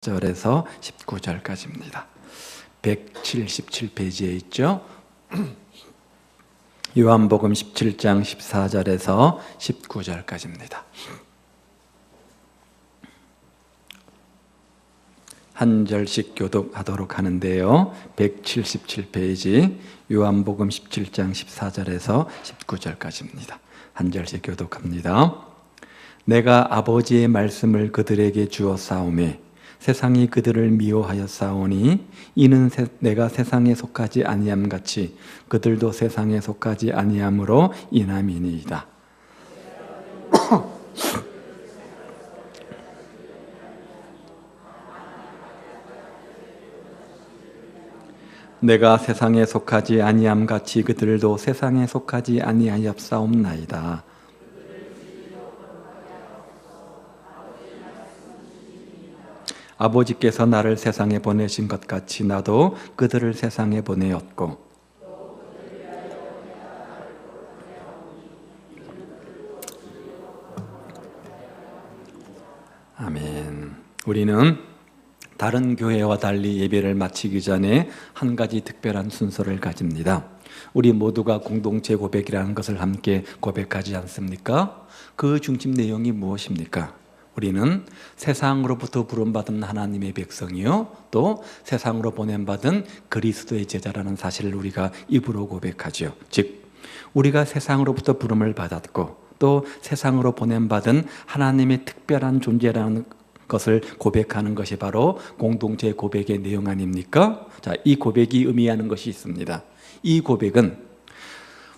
절에서 19절까지입니다. 177페이지에 있죠. 요한복음 17장 14절에서 19절까지입니다. 한 절씩 교독하도록 하는데요. 177페이지 요한복음 17장 14절에서 19절까지입니다. 한 절씩 교독합니다. 내가 아버지의 말씀을 그들에게 주었사오매 세상이 그들을 미워하였사오니 이는 내가 세상에 속하지 아니함같이 그들도 세상에 속하지 아니함으로 인함이니이다. 내가 세상에 속하지 아니함같이 그들도 세상에 속하지 아니하였사옵나이다. 아버지께서 나를 세상에 보내신 것 같이 나도 그들을 세상에 보내었고 아멘. 우리는 다른 교회와 달리 예배를 마치기 전에 한 가지 특별한 순서를 가집니다. 우리 모두가 공동체 고백이라는 것을 함께 고백하지 않습니까? 그 중심 내용이 무엇입니까? 우리는 세상으로부터 부름받은 하나님의 백성이요 또 세상으로 보냄받은 그리스도의 제자라는 사실을 우리가 입으로 고백하죠. 즉 우리가 세상으로부터 부름을 받았고 또 세상으로 보냄받은 하나님의 특별한 존재라는 것을 고백하는 것이 바로 공동체 고백의 내용 아닙니까? 자, 이 고백이 의미하는 것이 있습니다. 이 고백은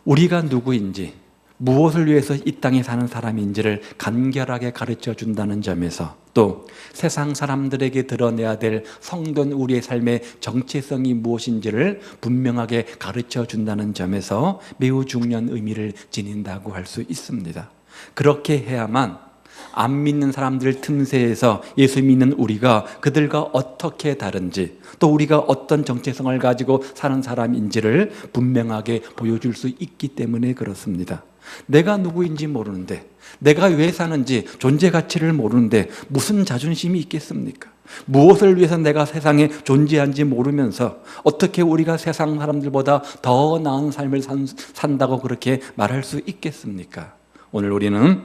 우리가 누구인지 무엇을 위해서 이 땅에 사는 사람인지를 간결하게 가르쳐 준다는 점에서 또 세상 사람들에게 드러내야 될 성도인 우리의 삶의 정체성이 무엇인지를 분명하게 가르쳐 준다는 점에서 매우 중요한 의미를 지닌다고 할 수 있습니다. 그렇게 해야만 안 믿는 사람들 틈새에서 예수 믿는 우리가 그들과 어떻게 다른지 또 우리가 어떤 정체성을 가지고 사는 사람인지를 분명하게 보여줄 수 있기 때문에 그렇습니다. 내가 누구인지 모르는데 내가 왜 사는지 존재 가치를 모르는데 무슨 자존심이 있겠습니까? 무엇을 위해서 내가 세상에 존재한지 모르면서 어떻게 우리가 세상 사람들보다 더 나은 삶을 산다고 그렇게 말할 수 있겠습니까? 오늘 우리는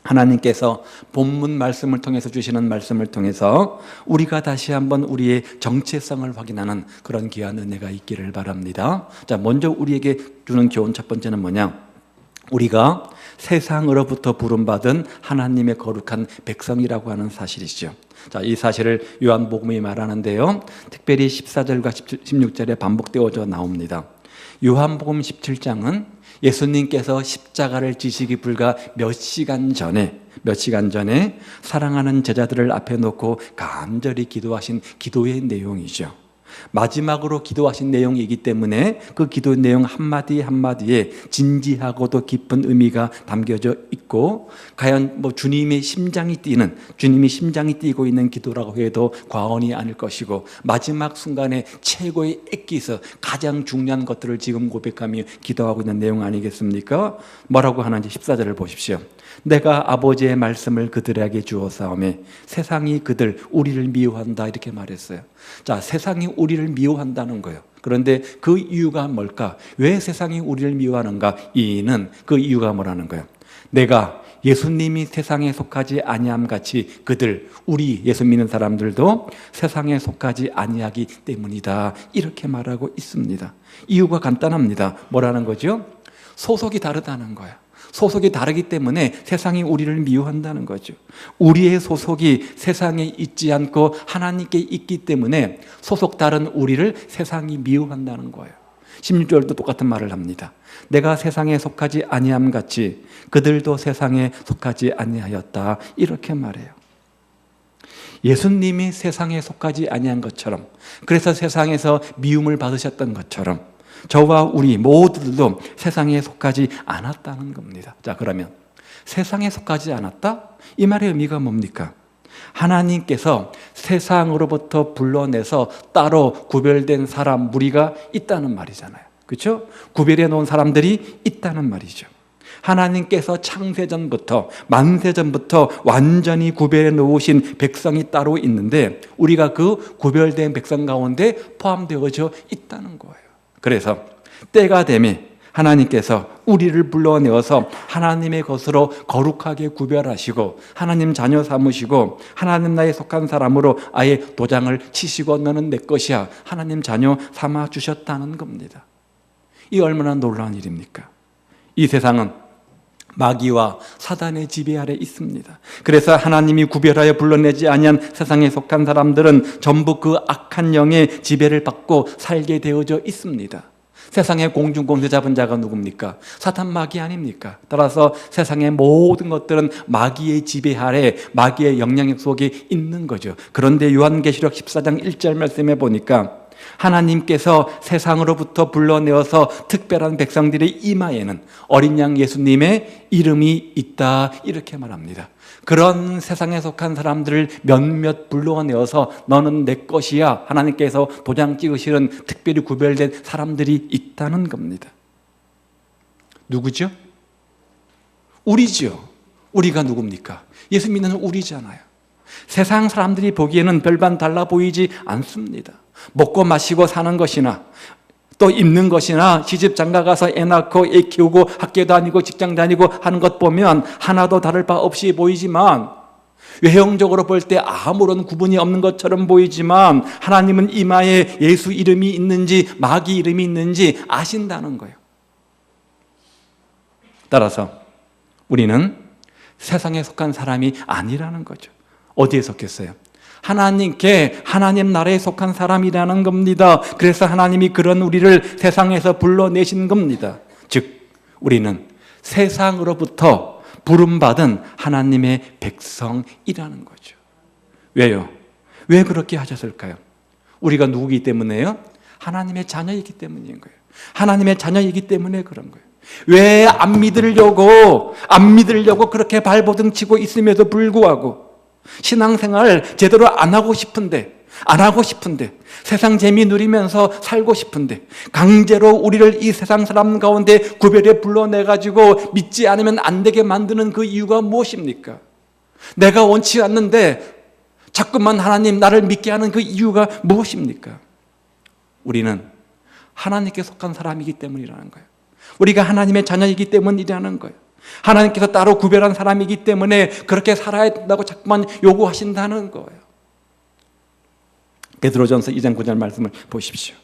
하나님께서 본문 말씀을 통해서 주시는 말씀을 통해서 우리가 다시 한번 우리의 정체성을 확인하는 그런 귀한 은혜가 있기를 바랍니다. 자, 먼저 우리에게 주는 교훈 첫 번째는 뭐냐? 우리가 세상으로부터 부름받은 하나님의 거룩한 백성이라고 하는 사실이죠. 자, 이 사실을 요한복음이 말하는데요. 특별히 14절과 16절에 반복되어져 나옵니다. 요한복음 17장은 예수님께서 십자가를 지시기 불과 몇 시간 전에 사랑하는 제자들을 앞에 놓고 간절히 기도하신 기도의 내용이죠. 마지막으로 기도하신 내용이기 때문에 그 기도의 내용 한마디 한마디에 진지하고도 깊은 의미가 담겨져 있고 과연 주님의 심장이 뛰고 있는 기도라고 해도 과언이 아닐 것이고 마지막 순간에 최고의 액기서 가장 중요한 것들을 지금 고백하며 기도하고 있는 내용 아니겠습니까? 뭐라고 하는지 14절을 보십시오. 내가 아버지의 말씀을 그들에게 주었사오매 세상이 우리를 미워한다 이렇게 말했어요. 자, 세상이 우리를 미워한다는 거예요. 그런데 그 이유가 뭘까? 왜 세상이 우리를 미워하는가? 이는 그 이유가 뭐라는 거예요? 내가 예수님이 세상에 속하지 아니함같이 우리 예수 믿는 사람들도 세상에 속하지 아니하기 때문이다 이렇게 말하고 있습니다. 이유가 간단합니다. 뭐라는 거죠? 소속이 다르다는 거예요. 소속이 다르기 때문에 세상이 우리를 미워한다는 거죠. 우리의 소속이 세상에 있지 않고 하나님께 있기 때문에 소속 다른 우리를 세상이 미워한다는 거예요. 16절도 똑같은 말을 합니다. 내가 세상에 속하지 아니함같이 그들도 세상에 속하지 아니하였다 이렇게 말해요. 예수님이 세상에 속하지 아니한 것처럼 그래서 세상에서 미움을 받으셨던 것처럼 저와 우리 모두들도 세상에 속하지 않았다는 겁니다. 자, 그러면 세상에 속하지 않았다? 이 말의 의미가 뭡니까? 하나님께서 세상으로부터 불러내서 따로 구별된 사람 무리가 있다는 말이잖아요. 그렇죠? 구별해 놓은 사람들이 있다는 말이죠. 하나님께서 창세전부터 만세전부터 완전히 구별해 놓으신 백성이 따로 있는데 우리가 그 구별된 백성 가운데 포함되어져 있다는 거예요. 그래서 때가 되면 하나님께서 우리를 불러내어서 하나님의 것으로 거룩하게 구별하시고 하나님 자녀 삼으시고 하나님 나라에 속한 사람으로 아예 도장을 치시고 너는 내 것이야 하나님 자녀 삼아 주셨다는 겁니다. 이 얼마나 놀라운 일입니까? 이 세상은 마귀와 사단의 지배 아래 있습니다. 그래서 하나님이 구별하여 불러내지 아니한 세상에 속한 사람들은 전부 그 악한 영의 지배를 받고 살게 되어져 있습니다. 세상의 공중권세 잡은 자가 누굽니까? 사탄 마귀 아닙니까? 따라서 세상의 모든 것들은 마귀의 지배 아래 마귀의 영향력 속에 있는 거죠. 그런데 요한계시록 14장 1절 말씀에 보니까 하나님께서 세상으로부터 불러내어서 특별한 백성들의 이마에는 어린 양 예수님의 이름이 있다 이렇게 말합니다. 그런 세상에 속한 사람들을 몇몇 불러내어서 너는 내 것이야 하나님께서 도장 찍으시는 특별히 구별된 사람들이 있다는 겁니다. 누구죠? 우리죠. 우리가 누굽니까? 예수 믿는 우리잖아요. 세상 사람들이 보기에는 별반 달라 보이지 않습니다. 먹고 마시고 사는 것이나 또 입는 것이나 시집 장가 가서 애 낳고 애 키우고 학교 다니고 직장 다니고 하는 것 보면 하나도 다를 바 없이 보이지만 외형적으로 볼 때 아무런 구분이 없는 것처럼 보이지만 하나님은 이마에 예수 이름이 있는지 마귀 이름이 있는지 아신다는 거예요. 따라서 우리는 세상에 속한 사람이 아니라는 거죠. 어디에 속했어요? 하나님께 하나님 나라에 속한 사람이라는 겁니다. 그래서 하나님이 그런 우리를 세상에서 불러내신 겁니다. 즉 우리는 세상으로부터 부름받은 하나님의 백성이라는 거죠. 왜요? 왜 그렇게 하셨을까요? 우리가 누구이기 때문에요? 하나님의 자녀이기 때문인 거예요. 하나님의 자녀이기 때문에 그런 거예요. 왜 안 믿으려고 그렇게 발버둥 치고 있음에도 불구하고 신앙생활 제대로 안 하고 싶은데 세상 재미 누리면서 살고 싶은데 강제로 우리를 이 세상 사람 가운데 구별해 불러내가지고 믿지 않으면 안 되게 만드는 그 이유가 무엇입니까? 내가 원치 않는데 자꾸만 하나님 나를 믿게 하는 그 이유가 무엇입니까? 우리는 하나님께 속한 사람이기 때문이라는 거예요. 우리가 하나님의 자녀이기 때문이라는 거예요. 하나님께서 따로 구별한 사람이기 때문에 그렇게 살아야 된다고 자꾸만 요구하신다는 거예요. 베드로전서 2장 9절 말씀을 보십시오.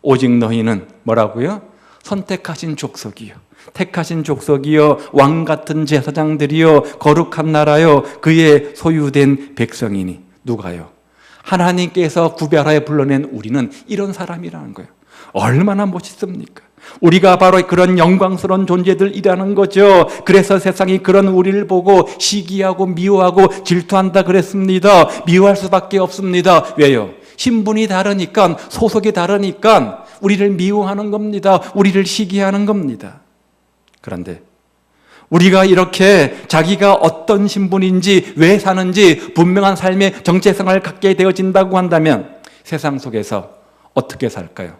오직 너희는 뭐라고요? 선택하신 족속이요 택하신 족속이요 왕같은 제사장들이요 거룩한 나라요 그의 소유된 백성이니. 누가요? 하나님께서 구별하여 불러낸 우리는 이런 사람이라는 거예요. 얼마나 멋있습니까? 우리가 바로 그런 영광스러운 존재들이라는 거죠. 그래서 세상이 그런 우리를 보고 시기하고 미워하고 질투한다 그랬습니다. 미워할 수밖에 없습니다. 왜요? 신분이 다르니까, 소속이 다르니까 우리를 미워하는 겁니다. 우리를 시기하는 겁니다. 그런데 우리가 이렇게 자기가 어떤 신분인지 왜 사는지 분명한 삶의 정체성을 갖게 되어진다고 한다면 세상 속에서 어떻게 살까요?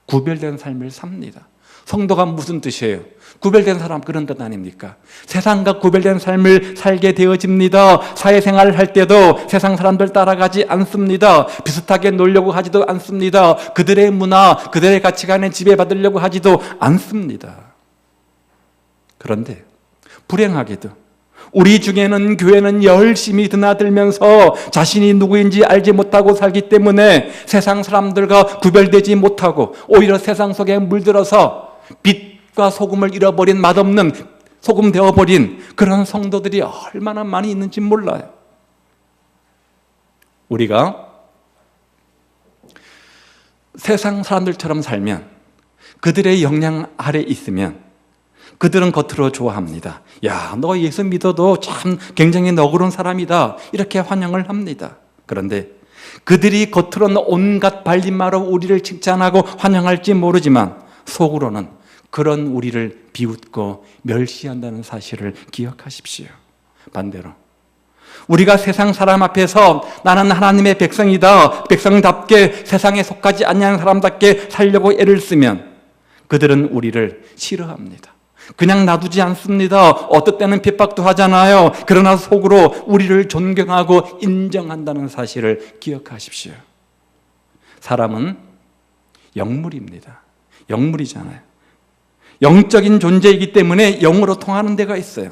구별된 삶을 삽니다. 성도가 무슨 뜻이에요? 구별된 사람 그런 뜻 아닙니까? 세상과 구별된 삶을 살게 되어집니다. 사회생활을 할 때도 세상 사람들 따라가지 않습니다. 비슷하게 놀려고 하지도 않습니다. 그들의 문화, 그들의 가치관에 지배받으려고 하지도 않습니다. 그런데 불행하게도 우리 중에는 교회는 열심히 드나들면서 자신이 누구인지 알지 못하고 살기 때문에 세상 사람들과 구별되지 못하고 오히려 세상 속에 물들어서 빛과 소금을 잃어버린 맛없는 소금 되어버린 그런 성도들이 얼마나 많이 있는지 몰라요. 우리가 세상 사람들처럼 살면, 그들의 영향 아래 있으면 그들은 겉으로 좋아합니다. 야, 너 예수 믿어도 참 굉장히 너그러운 사람이다. 이렇게 환영을 합니다. 그런데 그들이 겉으로는 온갖 발림마로 우리를 칭찬하고 환영할지 모르지만 속으로는 그런 우리를 비웃고 멸시한다는 사실을 기억하십시오. 반대로 우리가 세상 사람 앞에서 나는 하나님의 백성이다, 백성답게 세상에 속하지 않는 사람답게 살려고 애를 쓰면 그들은 우리를 싫어합니다. 그냥 놔두지 않습니다. 어떨 때는 핍박도 하잖아요. 그러나 속으로 우리를 존경하고 인정한다는 사실을 기억하십시오. 사람은 영물입니다. 영물이잖아요. 영적인 존재이기 때문에 영으로 통하는 데가 있어요.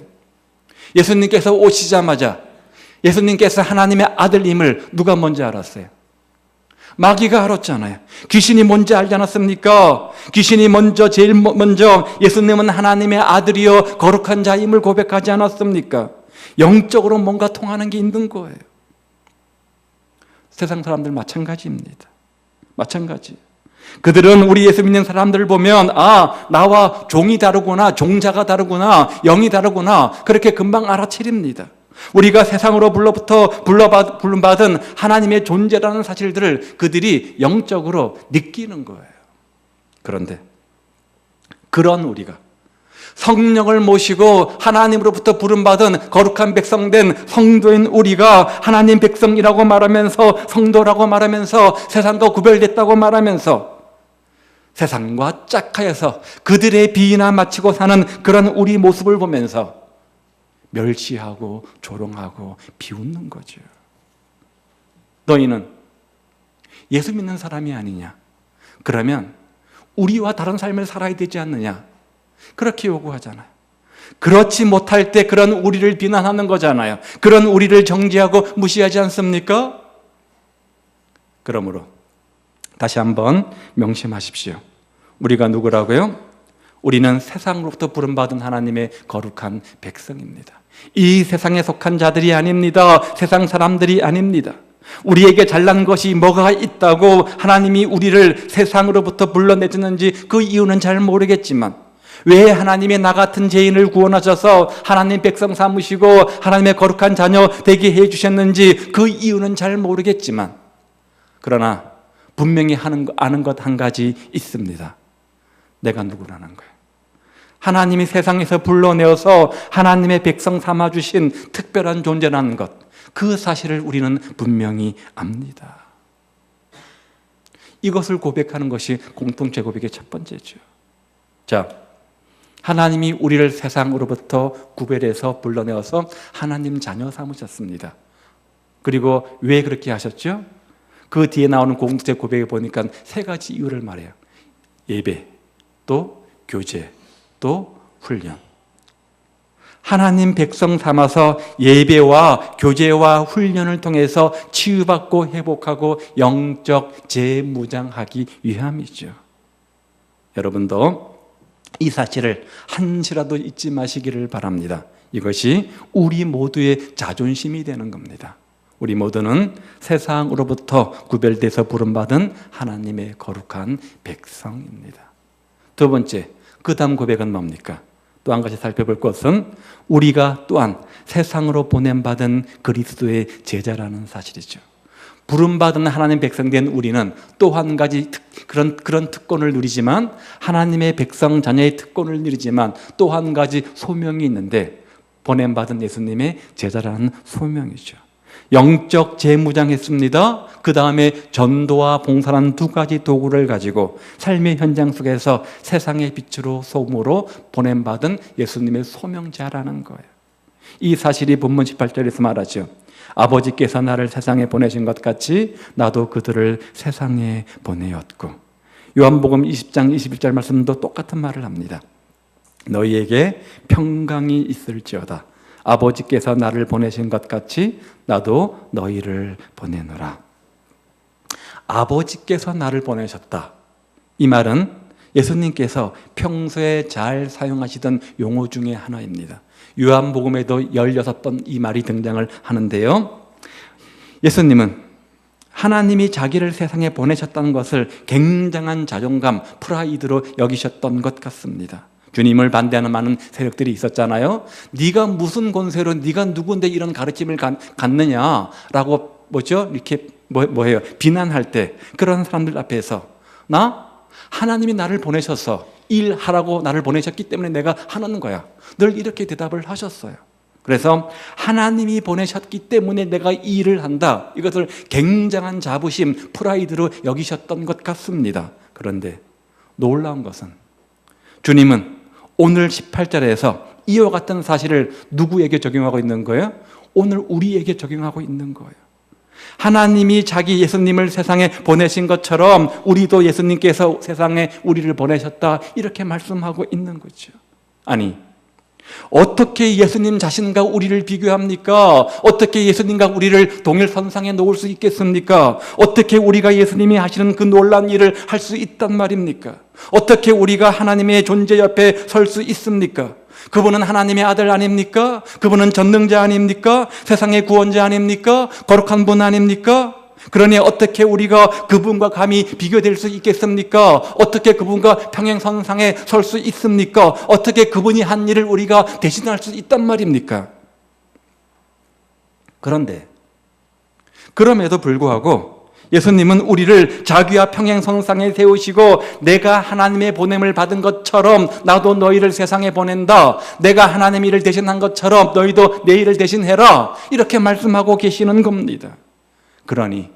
예수님께서 오시자마자 예수님께서 하나님의 아들임을 누가 먼저 알았어요? 마귀가 알았잖아요. 귀신이 뭔지 알지 않았습니까? 귀신이 제일 먼저 예수님은 하나님의 아들이요 거룩한 자임을 고백하지 않았습니까? 영적으로 뭔가 통하는 게 있는 거예요. 세상 사람들 마찬가지입니다. 마찬가지. 그들은 우리 예수 믿는 사람들을 보면 나와 종이 다르구나, 종자가 다르구나, 영이 다르구나 그렇게 금방 알아차립니다. 우리가 세상으로부터 불러받은 하나님의 존재라는 사실들을 그들이 영적으로 느끼는 거예요. 그런데 그런 우리가 성령을 모시고 하나님으로부터 부름받은 거룩한 백성된 성도인 우리가 하나님 백성이라고 말하면서 성도라고 말하면서 세상과 구별됐다고 말하면서 세상과 짝하여서 그들의 비위나 맞추고 사는 그런 우리 모습을 보면서 멸시하고 조롱하고 비웃는 거죠. 너희는 예수 믿는 사람이 아니냐? 그러면 우리와 다른 삶을 살아야 되지 않느냐? 그렇게 요구하잖아요. 그렇지 못할 때 그런 우리를 비난하는 거잖아요. 그런 우리를 정죄하고 무시하지 않습니까? 그러므로 다시 한번 명심하십시오. 우리가 누구라고요? 우리는 세상으로부터 부름받은 하나님의 거룩한 백성입니다. 이 세상에 속한 자들이 아닙니다. 세상 사람들이 아닙니다. 우리에게 잘난 것이 뭐가 있다고 하나님이 우리를 세상으로부터 불러내셨는지 그 이유는 잘 모르겠지만 왜 하나님의 나 같은 죄인을 구원하셔서 하나님 백성 삼으시고 하나님의 거룩한 자녀 되게 해주셨는지 그 이유는 잘 모르겠지만 그러나 분명히 아는 것 한 가지 있습니다. 내가 누구라는 거예요. 하나님이 세상에서 불러내어서 하나님의 백성 삼아주신 특별한 존재라는 것, 그 사실을 우리는 분명히 압니다. 이것을 고백하는 것이 공동체 고백의 첫 번째죠. 자, 하나님이 우리를 세상으로부터 구별해서 불러내어서 하나님 자녀 삼으셨습니다. 그리고 왜 그렇게 하셨죠? 그 뒤에 나오는 공동체 고백에 보니까 세 가지 이유를 말해요. 예배, 또 교제, 또 훈련. 하나님 백성 삼아서 예배와 교제와 훈련을 통해서 치유받고 회복하고 영적 재무장하기 위함이죠. 여러분도 이 사실을 한시라도 잊지 마시기를 바랍니다. 이것이 우리 모두의 자존심이 되는 겁니다. 우리 모두는 세상으로부터 구별돼서 부름받은 하나님의 거룩한 백성입니다. 두 번째, 그 다음 고백은 뭡니까? 또 한 가지 살펴볼 것은 우리가 또한 세상으로 보냄받은 그리스도의 제자라는 사실이죠. 부름받은 하나님 백성된 우리는 또 한 가지 그런 특권을 누리지만 하나님의 백성 자녀의 특권을 누리지만 또 한 가지 소명이 있는데 보냄받은 예수님의 제자라는 소명이죠. 영적 재무장했습니다. 그 다음에 전도와 봉사라는 두 가지 도구를 가지고 삶의 현장 속에서 세상의 빛으로 소금으로 보냄받은 예수님의 소명자라는 거예요. 이 사실이 본문 18절에서 말하죠. 아버지께서 나를 세상에 보내신 것 같이 나도 그들을 세상에 보내었고, 요한복음 20장 21절 말씀도 똑같은 말을 합니다. 너희에게 평강이 있을지어다. 아버지께서 나를 보내신 것 같이 나도 너희를 보내노라. 아버지께서 나를 보내셨다. 이 말은 예수님께서 평소에 잘 사용하시던 용어 중에 하나입니다. 요한복음에도 16번 이 말이 등장을 하는데요. 예수님은 하나님이 자기를 세상에 보내셨다는 것을 굉장한 자존감, 프라이드로 여기셨던 것 같습니다. 주님을 반대하는 많은 세력들이 있었잖아요. 네가 무슨 권세로 네가 누구인데 이런 가르침을 갖느냐라고 이렇게 뭐예요? 비난할 때 그런 사람들 앞에서 하나님이 나를 보내셔서 일하라고 나를 보내셨기 때문에 내가 하는 거야. 늘 이렇게 대답을 하셨어요. 그래서 하나님이 보내셨기 때문에 내가 이 일을 한다. 이것을 굉장한 자부심, 프라이드로 여기셨던 것 같습니다. 그런데 놀라운 것은 주님은 오늘 18절에서 이와 같은 사실을 누구에게 적용하고 있는 거예요? 오늘 우리에게 적용하고 있는 거예요. 하나님이 자기 예수님을 세상에 보내신 것처럼 우리도 예수님께서 세상에 우리를 보내셨다, 이렇게 말씀하고 있는 거죠. 아니, 어떻게 예수님 자신과 우리를 비교합니까? 어떻게 예수님과 우리를 동일선상에 놓을 수 있겠습니까? 어떻게 우리가 예수님이 하시는 그 놀라운 일을 할 수 있단 말입니까? 어떻게 우리가 하나님의 존재 옆에 설 수 있습니까? 그분은 하나님의 아들 아닙니까? 그분은 전능자 아닙니까? 세상의 구원자 아닙니까? 거룩한 분 아닙니까? 그러니 어떻게 우리가 그분과 감히 비교될 수 있겠습니까? 어떻게 그분과 평행선상에 설 수 있습니까? 어떻게 그분이 한 일을 우리가 대신할 수 있단 말입니까? 그런데 그럼에도 불구하고 예수님은 우리를 자기와 평행선상에 세우시고 내가 하나님의 보냄을 받은 것처럼 나도 너희를 세상에 보낸다, 내가 하나님 일을 대신한 것처럼 너희도 내 일을 대신해라, 이렇게 말씀하고 계시는 겁니다. 그러니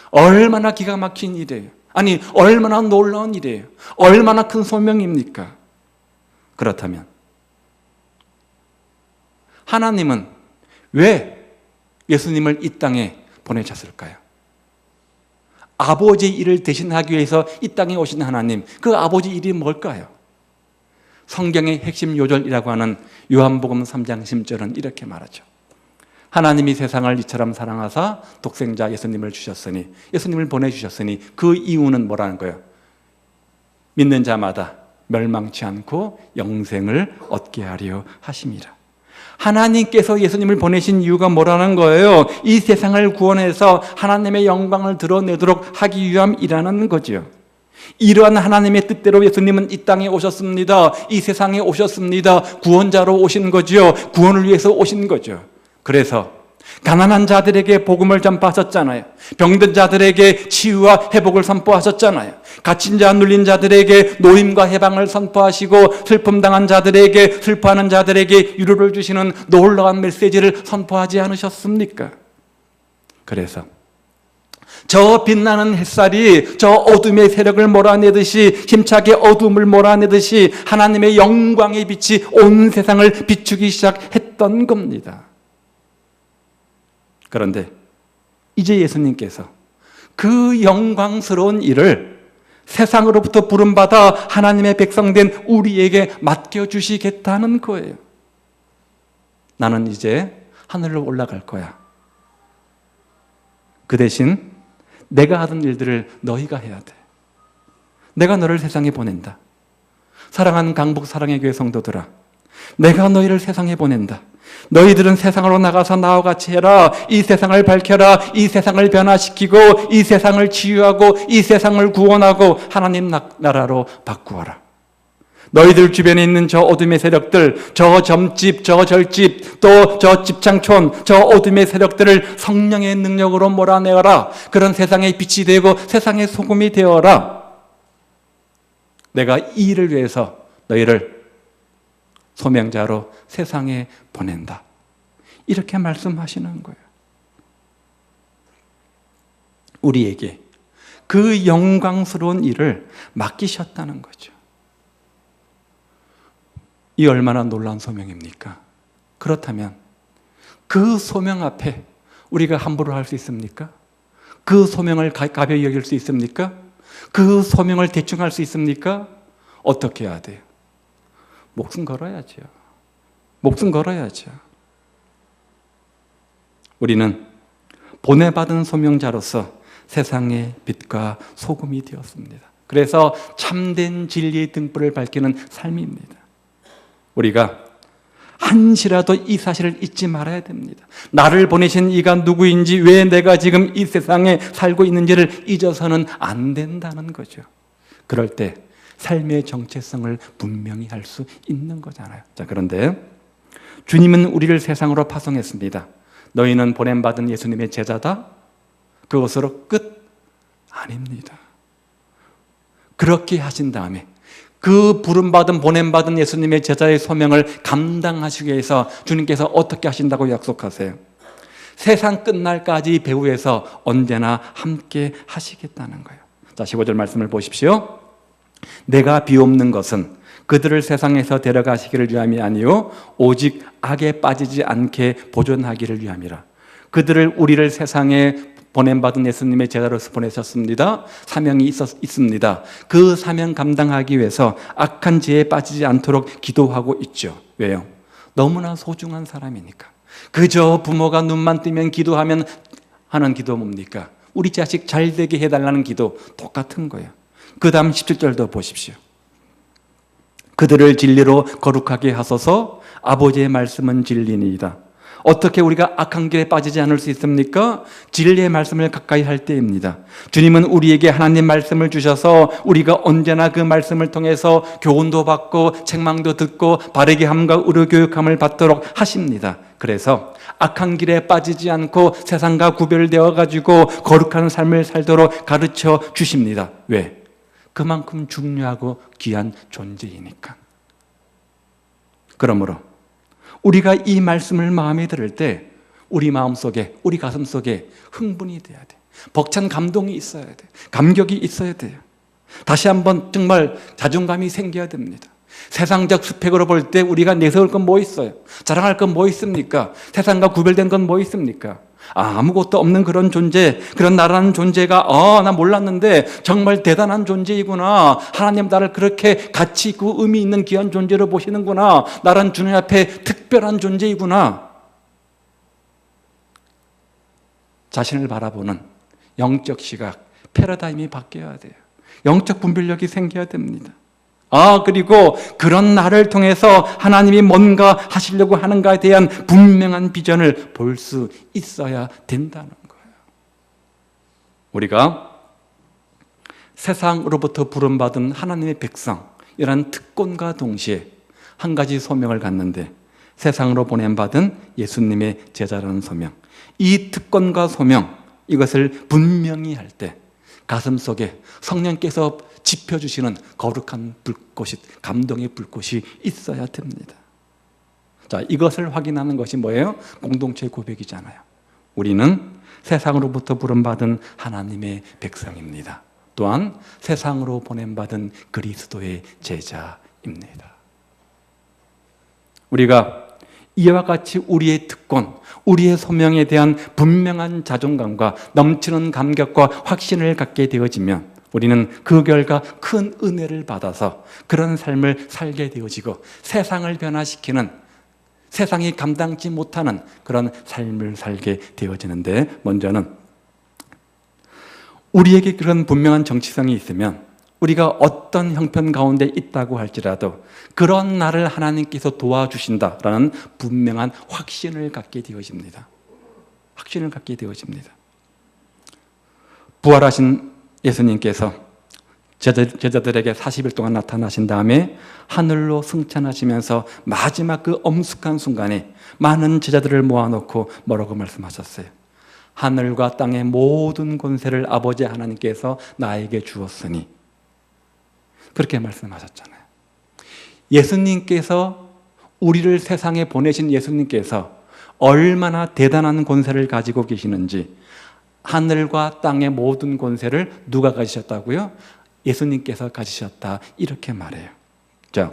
얼마나 기가 막힌 일이에요. 아니, 얼마나 놀라운 일이에요. 얼마나 큰 소명입니까? 그렇다면 하나님은 왜 예수님을 이 땅에 보내셨을까요? 아버지의 일을 대신하기 위해서 이 땅에 오신 하나님, 그 아버지 일이 뭘까요? 성경의 핵심 요절이라고 하는 요한복음 3장 10절은 이렇게 말하죠. 하나님이 세상을 이처럼 사랑하사 독생자 예수님을 주셨으니, 예수님을 보내주셨으니 그 이유는 뭐라는 거예요? 믿는 자마다 멸망치 않고 영생을 얻게 하려 하심이라. 하나님께서 예수님을 보내신 이유가 뭐라는 거예요? 이 세상을 구원해서 하나님의 영광을 드러내도록 하기 위함이라는 거죠. 이러한 하나님의 뜻대로 예수님은 이 땅에 오셨습니다. 이 세상에 오셨습니다. 구원자로 오신 거죠. 구원을 위해서 오신 거죠. 그래서 가난한 자들에게 복음을 전파하셨잖아요. 병든 자들에게 치유와 회복을 선포하셨잖아요. 갇힌 자, 눌린 자들에게 노임과 해방을 선포하시고 슬픔당한 자들에게, 슬퍼하는 자들에게 위로를 주시는 놀라운 메시지를 선포하지 않으셨습니까? 그래서 저 빛나는 햇살이 저 어둠의 세력을 몰아내듯이, 힘차게 어둠을 몰아내듯이 하나님의 영광의 빛이 온 세상을 비추기 시작했던 겁니다. 그런데 이제 예수님께서 그 영광스러운 일을 세상으로부터 부름받아 하나님의 백성된 우리에게 맡겨주시겠다는 거예요. 나는 이제 하늘로 올라갈 거야. 그 대신 내가 하던 일들을 너희가 해야 돼. 내가 너를 세상에 보낸다. 사랑하는 강북 사랑의 교회 성도들아, 내가 너희를 세상에 보낸다. 너희들은 세상으로 나가서 나와 같이 해라. 이 세상을 밝혀라. 이 세상을 변화시키고 이 세상을 치유하고 이 세상을 구원하고 하나님 나라로 바꾸어라. 너희들 주변에 있는 저 어둠의 세력들, 저 점집, 저 절집, 또 저 집창촌, 저 어둠의 세력들을 성령의 능력으로 몰아내어라. 그런 세상의 빛이 되고 세상의 소금이 되어라. 내가 이 일을 위해서 너희를 소명자로 세상에 보낸다. 이렇게 말씀하시는 거예요. 우리에게 그 영광스러운 일을 맡기셨다는 거죠. 이 얼마나 놀라운 소명입니까? 그렇다면 그 소명 앞에 우리가 함부로 할 수 있습니까? 그 소명을 가벼이 여길 수 있습니까? 그 소명을 대충 할 수 있습니까? 어떻게 해야 돼요? 목숨 걸어야죠. 목숨 걸어야죠. 우리는 보내받은 소명자로서 세상의 빛과 소금이 되었습니다. 그래서 참된 진리의 등불을 밝히는 삶입니다. 우리가 한시라도 이 사실을 잊지 말아야 됩니다. 나를 보내신 이가 누구인지, 왜 내가 지금 이 세상에 살고 있는지를 잊어서는 안 된다는 거죠. 그럴 때 삶의 정체성을 분명히 할 수 있는 거잖아요. 자, 그런데 주님은 우리를 세상으로 파송했습니다. 너희는 보냄받은 예수님의 제자다? 그것으로 끝? 아닙니다. 그렇게 하신 다음에 그 부름받은, 보냄받은 예수님의 제자의 소명을 감당하시기 위해서 주님께서 어떻게 하신다고 약속하세요? 세상 끝날까지 배후에서 언제나 함께 하시겠다는 거예요. 자, 15절 말씀을 보십시오. 내가 비옵는 것은 그들을 세상에서 데려가시기를 위함이 아니요 오직 악에 빠지지 않게 보존하기를 위함이라. 그들을 우리를 세상에 보냄받은 예수님의 제자로서 보내셨습니다. 사명이 있습니다. 그 사명 감당하기 위해서 악한 죄에 빠지지 않도록 기도하고 있죠. 왜요? 너무나 소중한 사람이니까. 그저 부모가 눈만 뜨면 기도하면 하는 기도 뭡니까? 우리 자식 잘 되게 해달라는 기도 똑같은 거예요. 그 다음 17절도 보십시오. 그들을 진리로 거룩하게 하소서. 아버지의 말씀은 진리니이다. 어떻게 우리가 악한 길에 빠지지 않을 수 있습니까? 진리의 말씀을 가까이 할 때입니다. 주님은 우리에게 하나님 말씀을 주셔서 우리가 언제나 그 말씀을 통해서 교훈도 받고 책망도 듣고 바르게 함과 의로 교육함을 받도록 하십니다. 그래서 악한 길에 빠지지 않고 세상과 구별되어 가지고 거룩한 삶을 살도록 가르쳐 주십니다. 왜? 그만큼 중요하고 귀한 존재이니까. 그러므로 우리가 이 말씀을 마음에 들을 때 우리 마음속에, 우리 가슴속에 흥분이 돼야 돼. 벅찬 감동이 있어야 돼. 감격이 있어야 돼요. 다시 한번 정말 자존감이 생겨야 됩니다. 세상적 스펙으로 볼 때 우리가 내세울 건 뭐 있어요? 자랑할 건 뭐 있습니까? 세상과 구별된 건 뭐 있습니까? 아무것도 없는 그런 존재, 그런 나라는 존재가 나 몰랐는데 정말 대단한 존재이구나. 하나님 나를 그렇게 가치 있고 의미 있는 귀한 존재로 보시는구나. 나는 주님 앞에 특별한 존재이구나. 자신을 바라보는 영적 시각, 패러다임이 바뀌어야 돼요. 영적 분별력이 생겨야 됩니다. 그리고 그런 나를 통해서 하나님이 뭔가 하시려고 하는가에 대한 분명한 비전을 볼 수 있어야 된다는 거예요. 우리가 세상으로부터 부름받은 하나님의 백성, 이런 특권과 동시에 한 가지 소명을 갖는데 세상으로 보냄받은 예수님의 제자라는 소명, 이 특권과 소명, 이것을 분명히 할 때 가슴속에 성령께서 지펴주시는 거룩한 불꽃이, 감동의 불꽃이 있어야 됩니다. 자, 이것을 확인하는 것이 뭐예요? 공동체 고백이잖아요. 우리는 세상으로부터 부름받은 하나님의 백성입니다. 또한 세상으로 보냄받은 그리스도의 제자입니다. 우리가 이와 같이 우리의 특권, 우리의 소명에 대한 분명한 자존감과 넘치는 감격과 확신을 갖게 되어지면 우리는 그 결과 큰 은혜를 받아서 그런 삶을 살게 되어지고 세상을 변화시키는, 세상이 감당치 못하는 그런 삶을 살게 되어지는데, 먼저는 우리에게 그런 분명한 정체성이 있으면 우리가 어떤 형편 가운데 있다고 할지라도 그런 나를 하나님께서 도와주신다라는 분명한 확신을 갖게 되어집니다. 확신을 갖게 되어집니다. 부활하신 예수님께서 제자들에게 40일 동안 나타나신 다음에 하늘로 승천하시면서 마지막 그 엄숙한 순간에 많은 제자들을 모아놓고 뭐라고 말씀하셨어요? 하늘과 땅의 모든 권세를 아버지 하나님께서 나에게 주었으니, 그렇게 말씀하셨잖아요. 예수님께서, 우리를 세상에 보내신 예수님께서 얼마나 대단한 권세를 가지고 계시는지, 하늘과 땅의 모든 권세를 누가 가지셨다고요? 예수님께서 가지셨다, 이렇게 말해요. 자,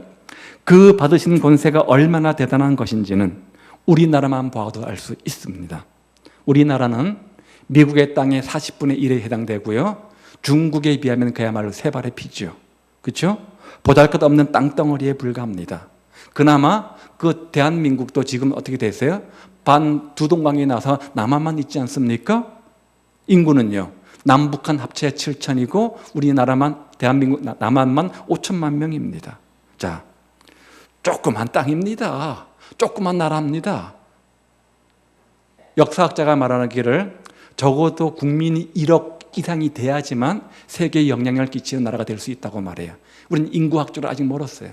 그 받으신 권세가 얼마나 대단한 것인지는 우리나라만 봐도 알 수 있습니다. 우리나라는 미국의 땅의 40분의 1에 해당되고요, 중국에 비하면 그야말로 세 발의 피죠. 그렇죠? 보잘것없는 땅덩어리에 불과합니다. 그나마 그 대한민국도 지금 어떻게 됐어요? 두 동강이 나서 남한만 있지 않습니까? 인구는요, 남북한 합체 7천이고 우리나라만, 대한민국 남한만 5천만 명입니다. 자, 조그만 땅입니다. 조그만 나라입니다. 역사학자가 말하기를 적어도 국민이 1억 이상이 돼야지만 세계에 영향력을 끼치는 나라가 될 수 있다고 말해요. 우리는 인구학적으로 아직 멀었어요.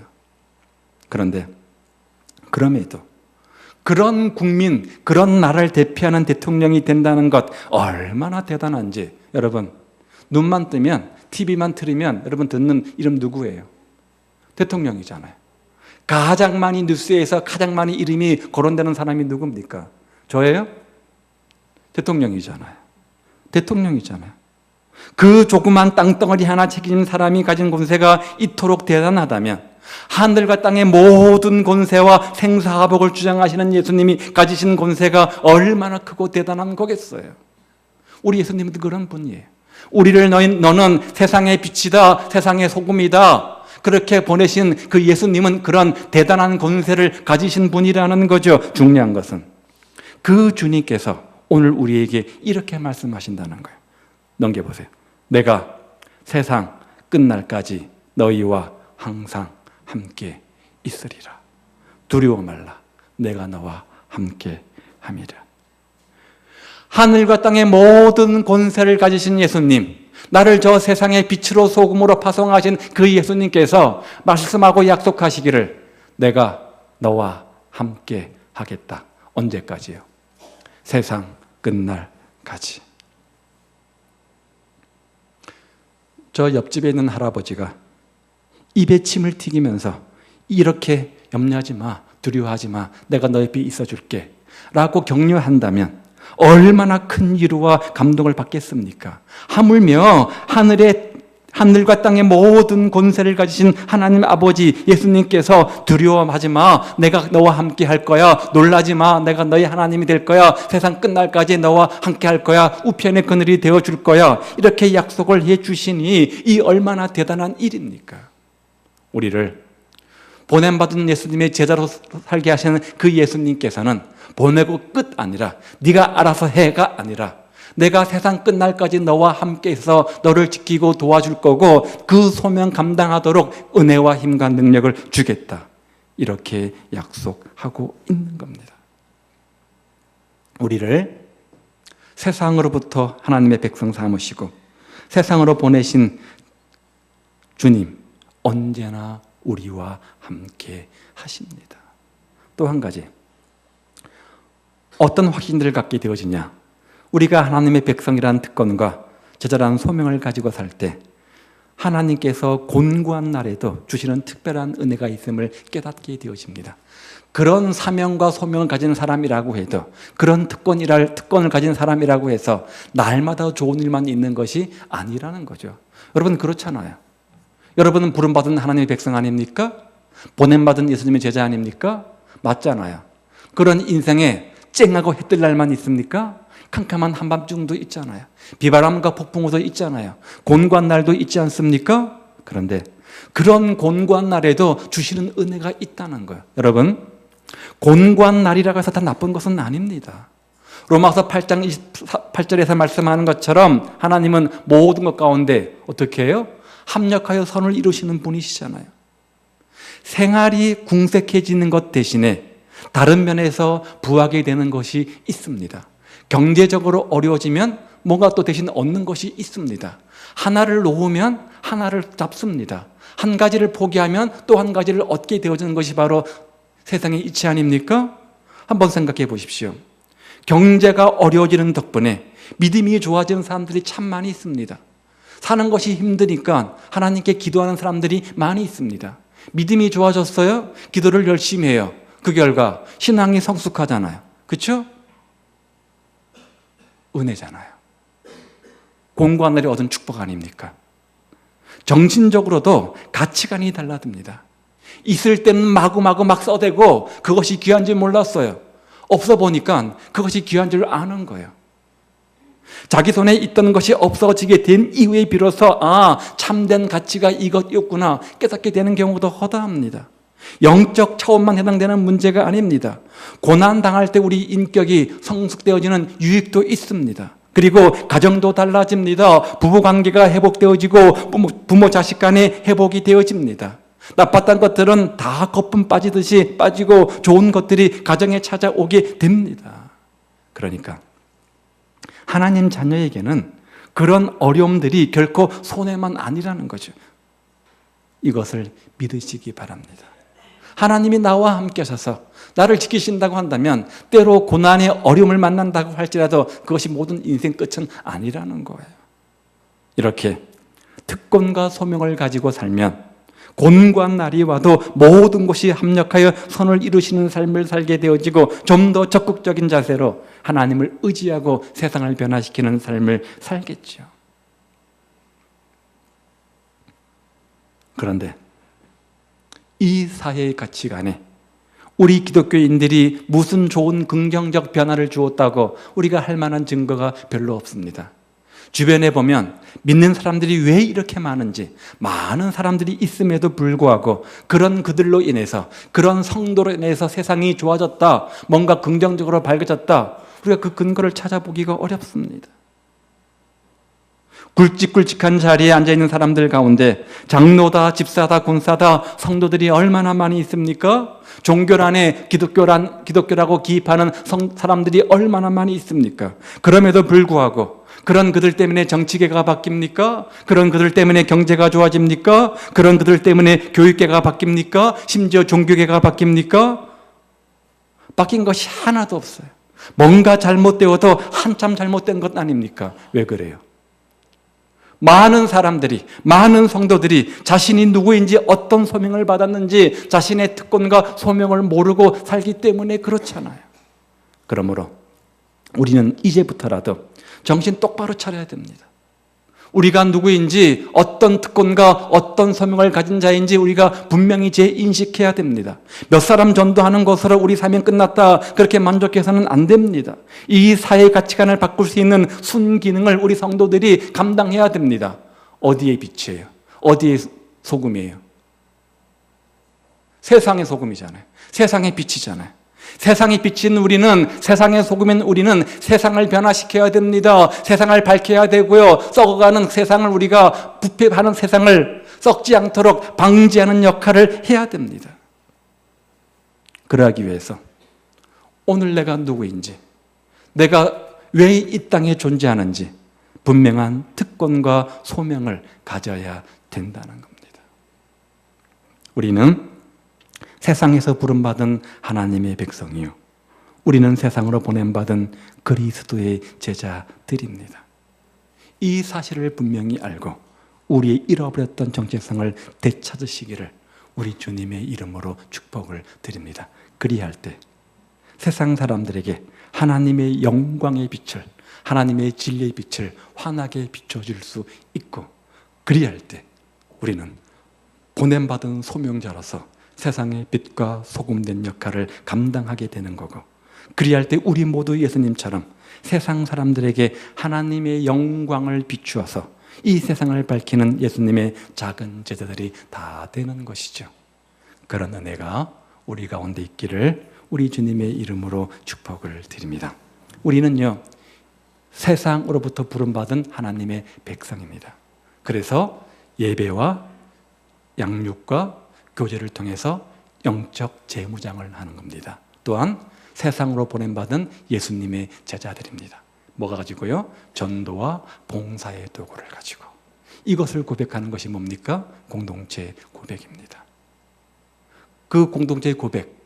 그런데 그럼에도 그런 국민, 그런 나라를 대표하는 대통령이 된다는 것 얼마나 대단한지, 여러분 눈만 뜨면, TV만 틀으면 여러분 듣는 이름 누구예요? 대통령이잖아요. 가장 많이 뉴스에서 가장 많이 이름이 거론되는 사람이 누굽니까? 저예요? 대통령이잖아요. 대통령이잖아요. 그 조그만 땅덩어리 하나 책임진 사람이 가진 권세가 이토록 대단하다면 하늘과 땅의 모든 권세와 생사화복을 주장하시는 예수님이 가지신 권세가 얼마나 크고 대단한 거겠어요. 우리 예수님은 그런 분이에요. 우리를 너는 세상의 빛이다, 세상의 소금이다, 그렇게 보내신 그 예수님은 그런 대단한 권세를 가지신 분이라는 거죠. 중요한 것은 그 주님께서 오늘 우리에게 이렇게 말씀하신다는 거예요. 넘겨보세요. 내가 세상 끝날까지 너희와 항상 함께 있으리라. 두려워 말라. 내가 너와 함께 함이라. 하늘과 땅의 모든 권세를 가지신 예수님, 나를 저 세상의 빛으로 소금으로 파송하신 그 예수님께서 말씀하고 약속하시기를 내가 너와 함께 하겠다. 언제까지요? 세상 끝날까지. 저 옆집에 있는 할아버지가 입에 침을 튀기면서 이렇게 염려하지 마, 두려워하지 마, 내가 너 옆에 있어줄게 라고 격려한다면 얼마나 큰 위로와 감동을 받겠습니까? 하물며 하늘과 땅의 모든 권세를 가지신 하나님 아버지 예수님께서 두려워하지 마, 내가 너와 함께 할 거야, 놀라지 마, 내가 너희 하나님이 될 거야, 세상 끝날까지 너와 함께 할 거야, 우편의 그늘이 되어줄 거야, 이렇게 약속을 해주시니 이 얼마나 대단한 일입니까? 우리를 보냄받은 예수님의 제자로 살게 하시는 그 예수님께서는 보내고 끝 아니라 네가 알아서 해가 아니라 내가 세상 끝날까지 너와 함께 있어 너를 지키고 도와줄 거고 그 소명 감당하도록 은혜와 힘과 능력을 주겠다. 이렇게 약속하고 있는 겁니다. 우리를 세상으로부터 하나님의 백성 삼으시고 세상으로 보내신 주님 언제나 우리와 함께 하십니다. 또 한 가지, 어떤 확신들을 갖게 되어지냐? 우리가 하나님의 백성이라는 특권과 제자라는 소명을 가지고 살 때 하나님께서 곤고한 날에도 주시는 특별한 은혜가 있음을 깨닫게 되어집니다. 그런 사명과 소명을 가진 사람이라고 해도, 그런 특권을 가진 사람이라고 해서 날마다 좋은 일만 있는 것이 아니라는 거죠. 여러분 그렇잖아요. 여러분은 부름받은 하나님의 백성 아닙니까? 보냄받은 예수님의 제자 아닙니까? 맞잖아요. 그런 인생에 쨍하고 해 뜰 날만 있습니까? 캄캄한 한밤중도 있잖아요. 비바람과 폭풍우도 있잖아요. 곤고한 날도 있지 않습니까? 그런데 그런 곤고한 날에도 주시는 은혜가 있다는 거예요. 여러분, 곤고한 날이라고 해서 다 나쁜 것은 아닙니다. 로마서 8장 28절에서 말씀하는 것처럼 하나님은 모든 것 가운데 어떻게 해요? 합력하여 선을 이루시는 분이시잖아요. 생활이 궁색해지는 것 대신에 다른 면에서 부하게 되는 것이 있습니다. 경제적으로 어려워지면 뭔가 또 대신 얻는 것이 있습니다. 하나를 놓으면 하나를 잡습니다. 한 가지를 포기하면 또 한 가지를 얻게 되어지는 것이 바로 세상의 이치 아닙니까? 한번 생각해 보십시오. 경제가 어려워지는 덕분에 믿음이 좋아지는 사람들이 참 많이 있습니다. 사는 것이 힘드니까 하나님께 기도하는 사람들이 많이 있습니다. 믿음이 좋아졌어요? 기도를 열심히 해요. 그 결과 신앙이 성숙하잖아요. 그렇죠? 은혜잖아요. 공고한 날에 얻은 축복 아닙니까? 정신적으로도 가치관이 달라집니다. 있을 때는 마구마구 막 써대고 그것이 귀한 줄 몰랐어요. 없어 보니까 그것이 귀한 줄 아는 거예요. 자기 손에 있던 것이 없어지게 된 이후에 비로소 참된 가치가 이것이었구나 깨닫게 되는 경우도 허다합니다. 영적 차원만 해당되는 문제가 아닙니다. 고난당할 때 우리 인격이 성숙되어지는 유익도 있습니다. 그리고 가정도 달라집니다. 부부관계가 회복되어지고 부모 자식 간의 회복이 되어집니다. 나빴던 것들은 다 거품 빠지듯이 빠지고 좋은 것들이 가정에 찾아오게 됩니다. 그러니까 하나님 자녀에게는 그런 어려움들이 결코 손해만 아니라는 거죠. 이것을 믿으시기 바랍니다. 하나님이 나와 함께 하셔서 나를 지키신다고 한다면 때로 고난의 어려움을 만난다고 할지라도 그것이 모든 인생 끝은 아니라는 거예요. 이렇게 특권과 소명을 가지고 살면 곤고한 날이 와도 모든 것이 합력하여 선을 이루시는 삶을 살게 되어지고 좀 더 적극적인 자세로 하나님을 의지하고 세상을 변화시키는 삶을 살겠죠. 그런데 이 사회의 가치관에 우리 기독교인들이 무슨 좋은 긍정적 변화를 주었다고 우리가 할 만한 증거가 별로 없습니다. 주변에 보면 믿는 사람들이 왜 이렇게 많은지, 많은 사람들이 있음에도 불구하고 그런 그들로 인해서, 그런 성도로 인해서 세상이 좋아졌다, 뭔가 긍정적으로 밝아졌다, 우리가 그 근거를 찾아보기가 어렵습니다. 굵직굵직한 자리에 앉아있는 사람들 가운데 장로다, 집사다, 군사다, 성도들이 얼마나 많이 있습니까? 종교란에 기독교라고 기입하는 사람들이 얼마나 많이 있습니까? 그럼에도 불구하고 그런 그들 때문에 정치계가 바뀝니까? 그런 그들 때문에 경제가 좋아집니까? 그런 그들 때문에 교육계가 바뀝니까? 심지어 종교계가 바뀝니까? 바뀐 것이 하나도 없어요. 뭔가 잘못되어도 한참 잘못된 것 아닙니까? 왜 그래요? 많은 사람들이, 많은 성도들이 자신이 누구인지, 어떤 소명을 받았는지 자신의 특권과 소명을 모르고 살기 때문에 그렇잖아요. 그러므로 우리는 이제부터라도 정신 똑바로 차려야 됩니다. 우리가 누구인지, 어떤 특권과 어떤 소명을 가진 자인지 우리가 분명히 재인식해야 됩니다. 몇 사람 전도하는 것으로 우리 사명 끝났다, 그렇게 만족해서는 안 됩니다. 이 사회 가치관을 바꿀 수 있는 순기능을 우리 성도들이 감당해야 됩니다. 어디에 빛이에요? 어디에 소금이에요? 세상의 소금이잖아요. 세상의 빛이잖아요. 세상이 비친 우리는, 세상의 소금인 우리는 세상을 변화시켜야 됩니다. 세상을 밝혀야 되고요. 썩어가는 세상을, 우리가 부패하는 세상을 썩지 않도록 방지하는 역할을 해야 됩니다. 그러기 위해서 오늘 내가 누구인지, 내가 왜 이 땅에 존재하는지 분명한 특권과 소명을 가져야 된다는 겁니다. 우리는 세상에서 부름받은 하나님의 백성이요, 우리는 세상으로 보냄받은 그리스도의 제자들입니다. 이 사실을 분명히 알고 우리의 잃어버렸던 정체성을 되찾으시기를 우리 주님의 이름으로 축복을 드립니다. 그리할 때 세상 사람들에게 하나님의 영광의 빛을, 하나님의 진리의 빛을 환하게 비춰줄 수 있고, 그리할 때 우리는 보냄받은 소명자로서 세상의 빛과 소금된 역할을 감당하게 되는 거고, 그리할 때 우리 모두 예수님처럼 세상 사람들에게 하나님의 영광을 비추어서 이 세상을 밝히는 예수님의 작은 제자들이 다 되는 것이죠. 그런 은혜가 우리 가운데 있기를 우리 주님의 이름으로 축복을 드립니다. 우리는요, 세상으로부터 부름받은 하나님의 백성입니다. 그래서 예배와 양육과 교제를 통해서 영적 재무장을 하는 겁니다. 또한 세상으로 보냄받은 예수님의 제자들입니다. 뭐가 가지고요? 전도와 봉사의 도구를 가지고. 이것을 고백하는 것이 뭡니까? 공동체 고백입니다. 그 공동체의 고백,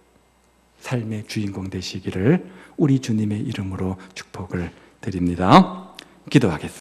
삶의 주인공 되시기를 우리 주님의 이름으로 축복을 드립니다. 기도하겠습니다.